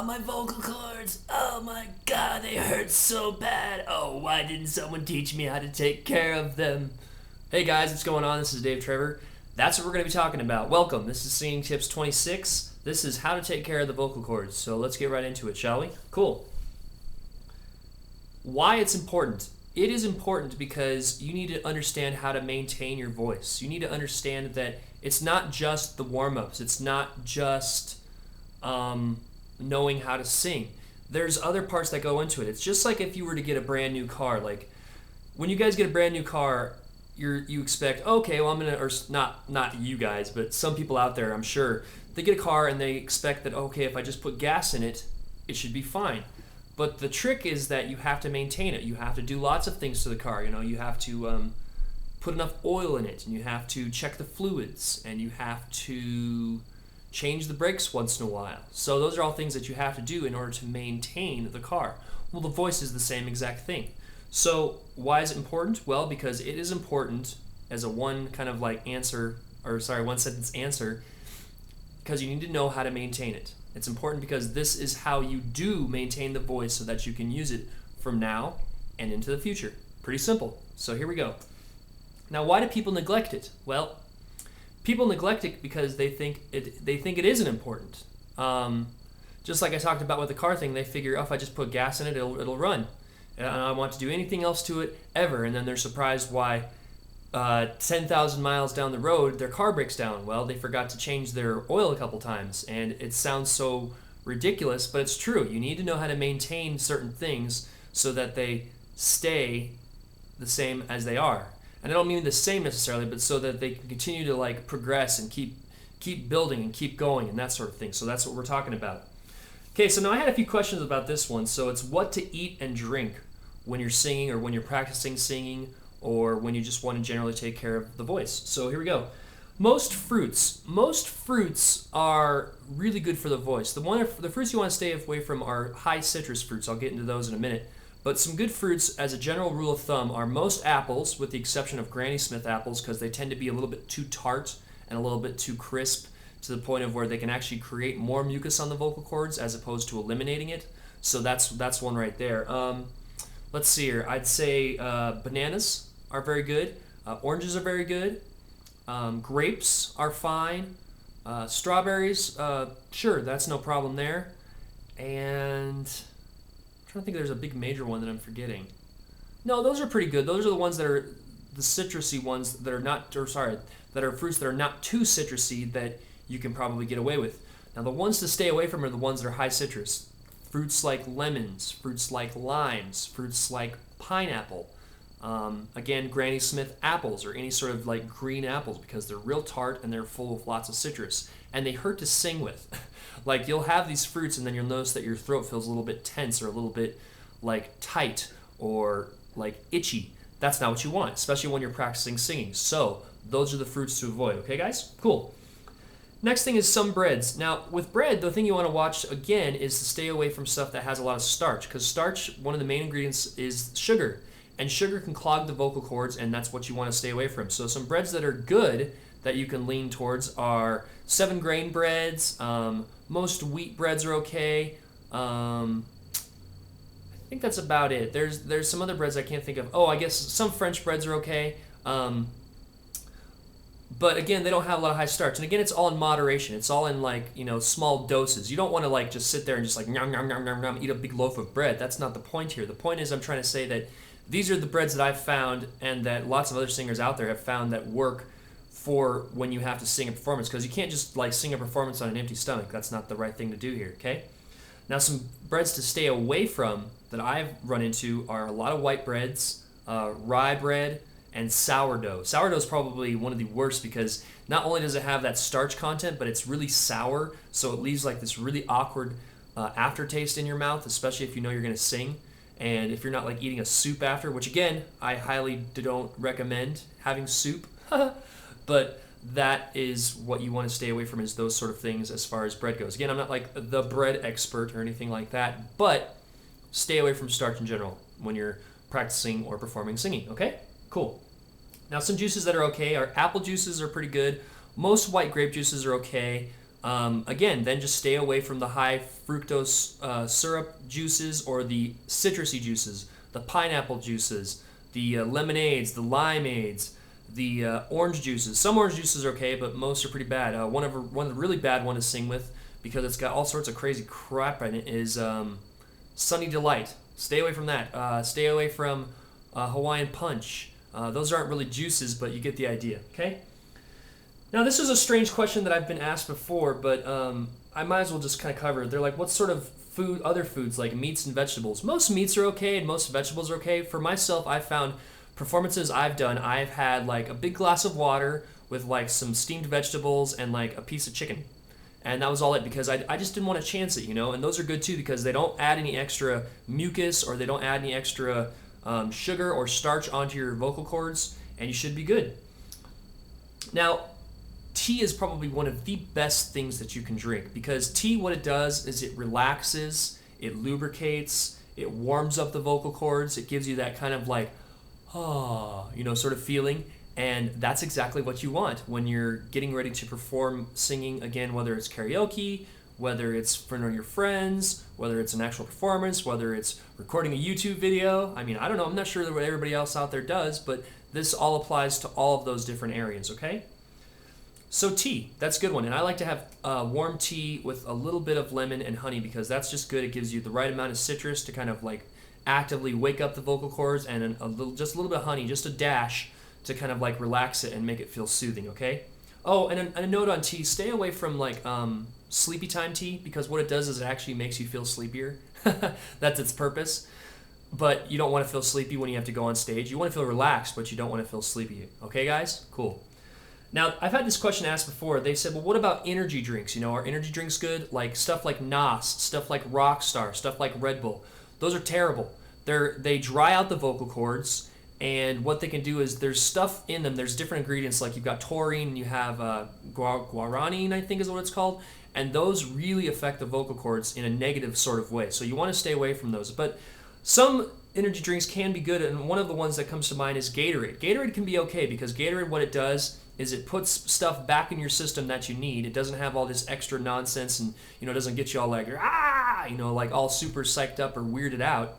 My vocal cords. Oh my god, they hurt so bad. Oh, why didn't someone teach me how to take care of them? Hey guys, what's going on? This is Dave Trevor. That's what we're going to be talking about. Welcome. This is Singing Tips 26. This is how to take care of the vocal cords. So let's get right into it, shall we? Cool. Why it's important. It is important because you need to understand how to maintain your voice. You need to understand that it's not just the warm-ups. It's not just knowing how to sing. There's other parts that go into it. It's just like if you were to get a brand new car. Like when you guys get a brand new car, you expect, okay, well I'm gonna, or not you guys, but some people out there, I'm sure, they get a car and they expect that, okay, if I just put gas in it, it should be fine. But the trick is that you have to maintain it. You have to do lots of things to the car. You know, you have to put enough oil in it, and you have to check the fluids, and you have to change the brakes once in a while. So those are all things that you have to do in order to maintain the car. Well, the voice is the same exact thing. So why is it important? Well, because it is important as a one sentence answer, because you need to know how to maintain it. It's important because this is how you do maintain the voice so that you can use it from now and into the future. Pretty simple. So here we go. Now, why do people neglect it? Well, people neglect it because they think it isn't important. Just like I talked about with the car thing, they figure, oh, if I just put gas in it, it'll run. And I don't want to do anything else to it ever. And then they're surprised why 10,000 miles down the road, their car breaks down. Well, they forgot to change their oil a couple times. And it sounds so ridiculous, but it's true. You need to know how to maintain certain things so that they stay the same as they are. And I don't mean the same necessarily, but so that they can continue to like progress and keep building and keep going and that sort of thing. So that's what we're talking about. Okay, so now I had a few questions about this one. So it's what to eat and drink when you're singing or when you're practicing singing or when you just want to generally take care of the voice. So here we go. Most fruits are really good for the voice. The fruits you want to stay away from are high citrus fruits. I'll get into those in a minute. But some good fruits, as a general rule of thumb, are most apples, with the exception of Granny Smith apples, because they tend to be a little bit too tart and a little bit too crisp to the point of where they can actually create more mucus on the vocal cords as opposed to eliminating it. So that's one right there. Let's see here. I'd say bananas are very good. Oranges are very good. Grapes are fine. Strawberries, sure, that's no problem there. And I'm trying to think if there's a big major one that I'm forgetting. No, those are pretty good. Those are the ones that are the citrusy ones that are not, that are fruits that are not too citrusy that you can probably get away with. Now, the ones to stay away from are the ones that are high citrus. Fruits like lemons, fruits like limes, fruits like pineapple. Again, Granny Smith apples or any sort of like green apples because they're real tart and they're full of lots of citrus. And they hurt to sing with. Like you'll have these fruits and then you'll notice that your throat feels a little bit tense or a little bit like tight or like itchy. That's not what you want, especially when you're practicing singing. So those are the fruits to avoid, okay guys? Cool. Next thing is some breads. Now with bread, the thing you want to watch again is to stay away from stuff that has a lot of starch because starch, one of the main ingredients is sugar. And sugar can clog the vocal cords and that's what you want to stay away from. So some breads that are good that you can lean towards are 7-grain breads. Most wheat breads are okay. I think that's about it. There's some other breads I can't think of. Oh, I guess some French breads are okay. But again, they don't have a lot of high starch. And again, it's all in moderation. It's all in like, small doses. You don't want to like just sit there and just like nom, nom, nom, nom, nom, eat a big loaf of bread. That's not the point here. The point is I'm trying to say that these are the breads that I've found and that lots of other singers out there have found that work for when you have to sing a performance, because you can't just like sing a performance on an empty stomach. That's not the right thing to do here, okay? Now some breads to stay away from that I've run into are a lot of white breads, rye bread, and sourdough. Sourdough is probably one of the worst because not only does it have that starch content, but it's really sour, so it leaves like this really awkward aftertaste in your mouth, especially if you know you're going to sing. And if you're not like eating a soup after, which again, I highly don't recommend having soup, but that is what you want to stay away from is those sort of things as far as bread goes. Again, I'm not like the bread expert or anything like that, but stay away from starch in general when you're practicing or performing singing, okay? Cool. Now some juices that are okay are apple juices are pretty good. Most white grape juices are okay. Again, then just stay away from the high fructose syrup juices or the citrusy juices, the pineapple juices, the lemonades, the limeades, the orange juices. Some orange juices are okay, but most are pretty bad. One of the really bad one to sing with, because it's got all sorts of crazy crap in it, is Sunny Delight. Stay away from that. Stay away from Hawaiian Punch. Those aren't really juices, but you get the idea, okay? Now, this is a strange question that I've been asked before, but I might as well just kind of cover it. They're like, what sort of other foods like meats and vegetables? Most meats are okay and most vegetables are okay. For myself, I found performances I've done, I've had like a big glass of water with like some steamed vegetables and like a piece of chicken. And that was all it, because I just didn't want to chance it, you know? And those are good too, because they don't add any extra mucus, or they don't add any extra sugar or starch onto your vocal cords, and you should be good. Now, tea is probably one of the best things that you can drink, because tea, what it does is it relaxes, it lubricates, it warms up the vocal cords, it gives you that kind of like, sort of feeling. And that's exactly what you want when you're getting ready to perform singing, again, whether it's karaoke, whether it's for your friends, whether it's an actual performance, whether it's recording a YouTube video. I mean, I don't know, I'm not sure what everybody else out there does, but this all applies to all of those different areas, okay? So tea, that's a good one. And I like to have warm tea with a little bit of lemon and honey, because that's just good. It gives you the right amount of citrus to kind of like actively wake up the vocal cords, and just a little bit of honey, just a dash, to kind of like relax it and make it feel soothing, okay? Oh, and a note on tea, stay away from like sleepy time tea, because what it does is it actually makes you feel sleepier. That's its purpose. But you don't want to feel sleepy when you have to go on stage. You want to feel relaxed, but you don't want to feel sleepy. Okay, guys? Cool. Now, I've had this question asked before. They said, well, what about energy drinks? You know, are energy drinks good? Like stuff like NOS, stuff like Rockstar, stuff like Red Bull. Those are terrible. They dry out the vocal cords. And what they can do is there's stuff in them. There's different ingredients, like you've got taurine, you have guaranine, I think is what it's called. And those really affect the vocal cords in a negative sort of way. So you want to stay away from those. But some energy drinks can be good, and one of the ones that comes to mind is Gatorade. Gatorade can be okay, because Gatorade, what it does is it puts stuff back in your system that you need. It doesn't have all this extra nonsense, and it doesn't get you all like, like all super psyched up or weirded out.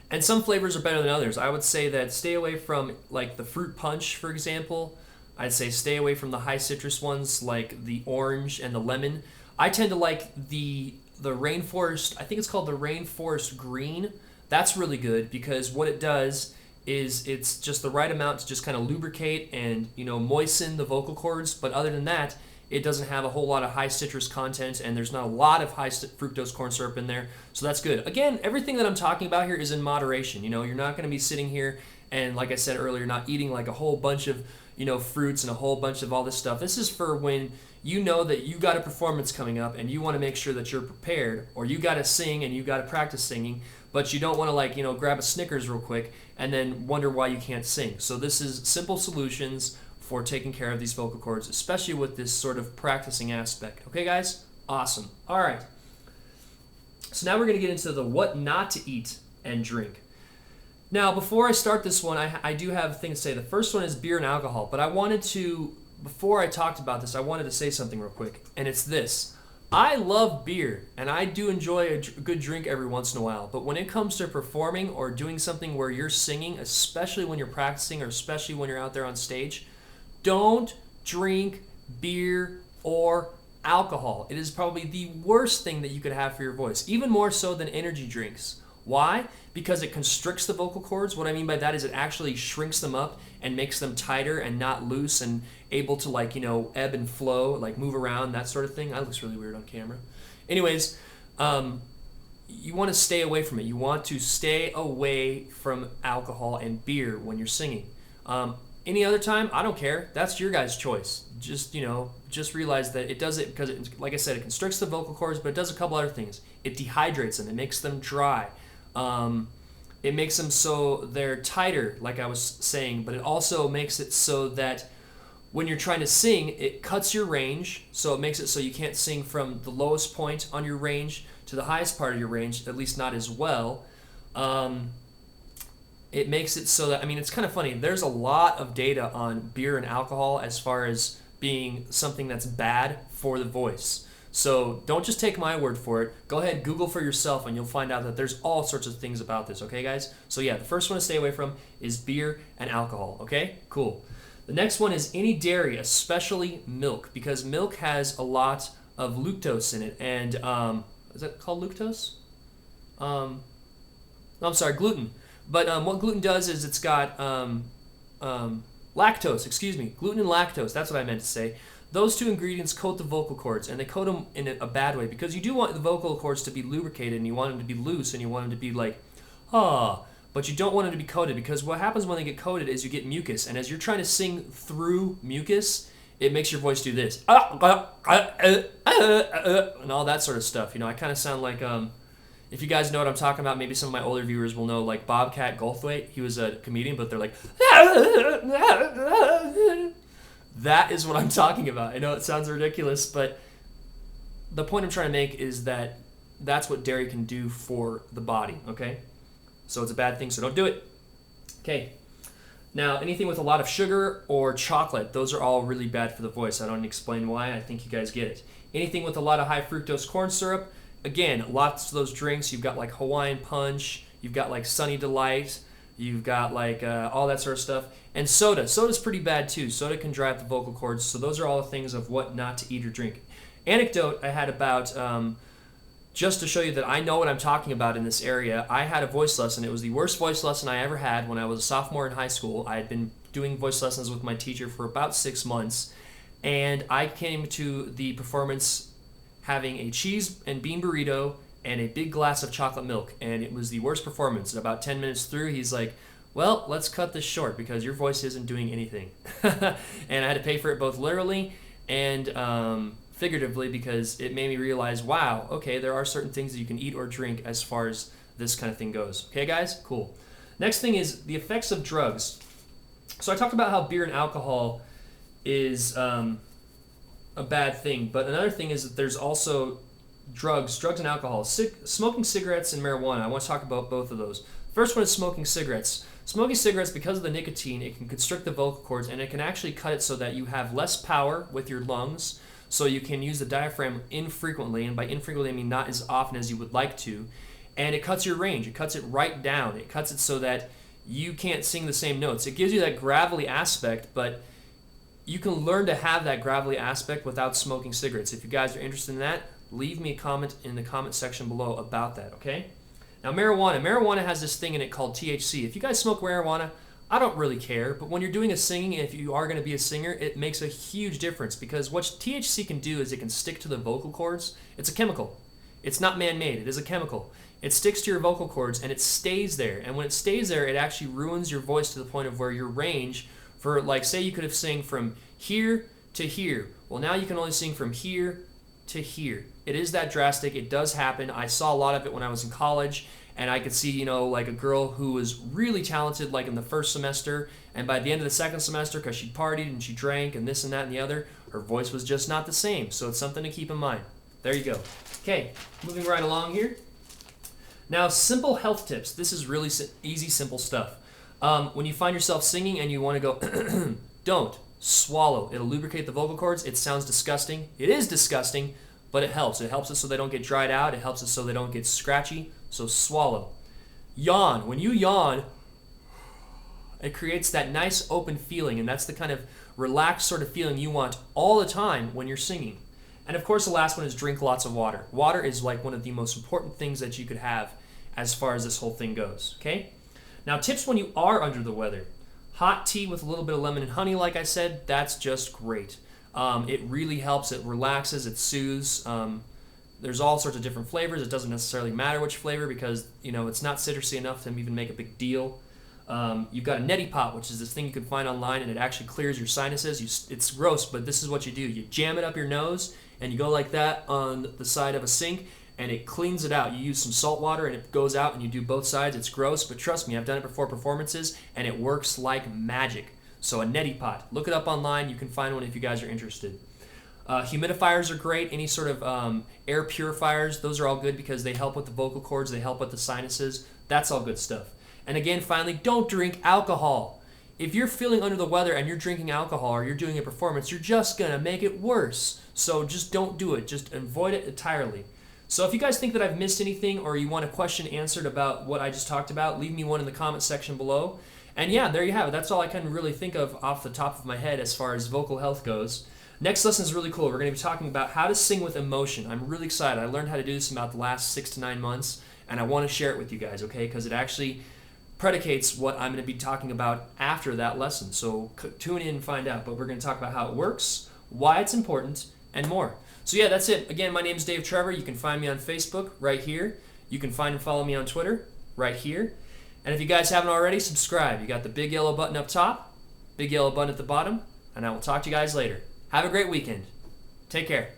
And some flavors are better than others. I would say that stay away from like the fruit punch, for example. I'd say stay away from the high citrus ones like the orange and the lemon. I tend to like the rainforest, I think it's called the rainforest green. That's really good, because what it does is it's just the right amount to just kind of lubricate and moisten the vocal cords. But other than that, it doesn't have a whole lot of high citrus content, and there's not a lot of high fructose corn syrup in there, so that's good. Again, everything that I'm talking about here is in moderation. You're not going to be sitting here and, like I said earlier, not eating like a whole bunch of fruits and a whole bunch of all this stuff. This is for when you know that you got a performance coming up and you want to make sure that you're prepared, or you got to sing and you got to practice singing, but you don't want to grab a Snickers real quick and then wonder why you can't sing. So this is simple solutions for taking care of these vocal cords, especially with this sort of practicing aspect. Okay, guys? Awesome. All right. So now we're going to get into the what not to eat and drink. Now, before I start this one, I do have a thing to say. The first one is beer and alcohol, but before I talked about this, I wanted to say something real quick, and it's this. I love beer, and I do enjoy a good drink every once in a while, but when it comes to performing or doing something where you're singing, especially when you're practicing or especially when you're out there on stage, don't drink beer or alcohol. It is probably the worst thing that you could have for your voice, even more so than energy drinks. Why? Because it constricts the vocal cords. What I mean by that is it actually shrinks them up and makes them tighter and not loose and able to ebb and flow, like move around, that sort of thing. That looks really weird on camera. Anyways, you want to stay away from it. You want to stay away from alcohol and beer when you're singing. Any other time, I don't care. That's your guys' choice. Just realize that it does it because, like I said, it constricts the vocal cords, but it does a couple other things. It dehydrates them. It makes them dry. It makes them so they're tighter, like I was saying, but it also makes it so that when you're trying to sing, it cuts your range, so it makes it so you can't sing from the lowest point on your range to the highest part of your range, at least not as well. It makes it so that, it's kind of funny. There's a lot of data on beer and alcohol as far as being something that's bad for the voice. So don't just take my word for it. Go ahead, Google for yourself, and you'll find out that there's all sorts of things about this, okay, guys? So yeah, the first one to stay away from is beer and alcohol, okay? Cool. The next one is any dairy, especially milk, because milk has a lot of lactose in it. And is that called lactose? No, I'm sorry, gluten. But what gluten does is it's got lactose, excuse me, gluten and lactose, that's what I meant to say. Those two ingredients coat the vocal cords, and they coat them in a bad way, because you do want the vocal cords to be lubricated, and you want them to be loose, and you want them to be like, but you don't want them to be coated, because what happens when they get coated is you get mucus, and as you're trying to sing through mucus, it makes your voice do this, and all that sort of stuff. You know, I kind of sound like, if you guys know what I'm talking about, maybe some of my older viewers will know, like Bobcat Goldthwait. He was a comedian, but they're like, that is what I'm talking about. I know it sounds ridiculous, but the point I'm trying to make is that that's what dairy can do for the body, okay? So it's a bad thing, so don't do it. Okay. Now, anything with a lot of sugar or chocolate, those are all really bad for the voice. I don't explain why. I think you guys get it. Anything with a lot of high fructose corn syrup, again, lots of those drinks. You've got like Hawaiian Punch. You've got like Sunny Delight. You've got like all that sort of stuff. And soda. Soda's pretty bad too. Soda can dry up the vocal cords. So those are all the things of what not to eat or drink. Anecdote I had about, just to show you that I know what I'm talking about in this area, I had a voice lesson. It was the worst voice lesson I ever had when I was a sophomore in high school. I had been doing voice lessons with my teacher for about 6 months. And I came to the performance having a cheese and bean burrito and a big glass of chocolate milk, and it was the worst performance. And about 10 minutes through, he's like, well, let's cut this short because your voice isn't doing anything. And I had to pay for it both literally and figuratively, because it made me realize, wow, okay, there are certain things that you can eat or drink as far as this kind of thing goes. Okay, guys? Cool. Next thing is the effects of drugs. So I talked about how beer and alcohol is a bad thing, but another thing is that there's also drugs and alcohol. Smoking cigarettes and marijuana. I want to talk about both of those. First one is smoking cigarettes. Smoking cigarettes, because of the nicotine, it can constrict the vocal cords, and it can actually cut it so that you have less power with your lungs, so you can use the diaphragm infrequently, and by infrequently I mean not as often as you would like to, and it cuts your range. It cuts it right down. It cuts it so that you can't sing the same notes. It gives you that gravelly aspect, but you can learn to have that gravelly aspect without smoking cigarettes. If you guys are interested in that, leave me a comment in the comment section below about that, okay? Now, marijuana. Marijuana has this thing in it called THC. If you guys smoke marijuana, I don't really care, but when you're doing a singing, if you are going to be a singer, it makes a huge difference, because what THC can do is it can stick to the vocal cords. It's a chemical. It's not man-made. It is a chemical. It sticks to your vocal cords, and it stays there. And when it stays there, it actually ruins your voice to the point of where your range for, like, say you could have sang from here to here. Well, now you can only sing from here to here. It is that drastic. It does happen. I saw a lot of it when I was in college, and I could see, you know, like a girl who was really talented, like in the first semester, and by the end of the second semester, because she partied and she drank and this and that and the other, her voice was just not the same. So it's something to keep in mind. There you go. Okay, moving right along here. Now, simple health tips. This is really easy, simple stuff. When you find yourself singing and you want to go, don't swallow. It'll lubricate the vocal cords. It sounds disgusting. It is disgusting, but it helps. It helps us so they don't get dried out. It helps us so they don't get scratchy. So swallow. Yawn. When you yawn, it creates that nice open feeling, and that's the kind of relaxed sort of feeling you want all the time when you're singing. And of course, the last one is drink lots of water. Water is like one of the most important things that you could have as far as this whole thing goes. Okay? Now, tips when you are under the weather. Hot tea with a little bit of lemon and honey, like I said, that's just great. It really helps. It relaxes. It soothes. There's all sorts of different flavors. It doesn't necessarily matter which flavor, because, you know, it's not citrusy enough to even make a big deal. You've got a neti pot, which is this thing you can find online, and it actually clears your sinuses. It's gross, but this is what you do. You jam it up your nose, and you go like that on the side of a sink, and it cleans it out. You use some salt water, and it goes out, and you do both sides. It's gross, but trust me, I've done it before performances, and it works like magic. So a neti pot. Look it up online. You can find one if you guys are interested. Humidifiers are great. Any sort of air purifiers, those are all good because they help with the vocal cords. They help with the sinuses. That's all good stuff. And again, finally, don't drink alcohol. if you're feeling under the weather and you're drinking alcohol or you're doing a performance, you're just going to make it worse. So just don't do it. Just avoid it entirely. So if you guys think that I've missed anything or you want a question answered about what I just talked about, leave me one in the comment section below. And yeah, there you have it. That's all I can really think of off the top of my head as far as vocal health goes. Next lesson is really cool. We're going to be talking about how to sing with emotion. I'm really excited. I learned how to do this in about the last 6 to 9 months, and I want to share it with you guys, okay? Because it actually predicates what I'm going to be talking about after that lesson. So tune in and find out. But we're going to talk about how it works, why it's important, and more. So yeah, that's it. Again, my name is Dave Trevor. You can find me on Facebook right here. You can find and follow me on Twitter right here. And if you guys haven't already, subscribe. You got the big yellow button up top, big yellow button at the bottom, and I will talk to you guys later. Have a great weekend. Take care.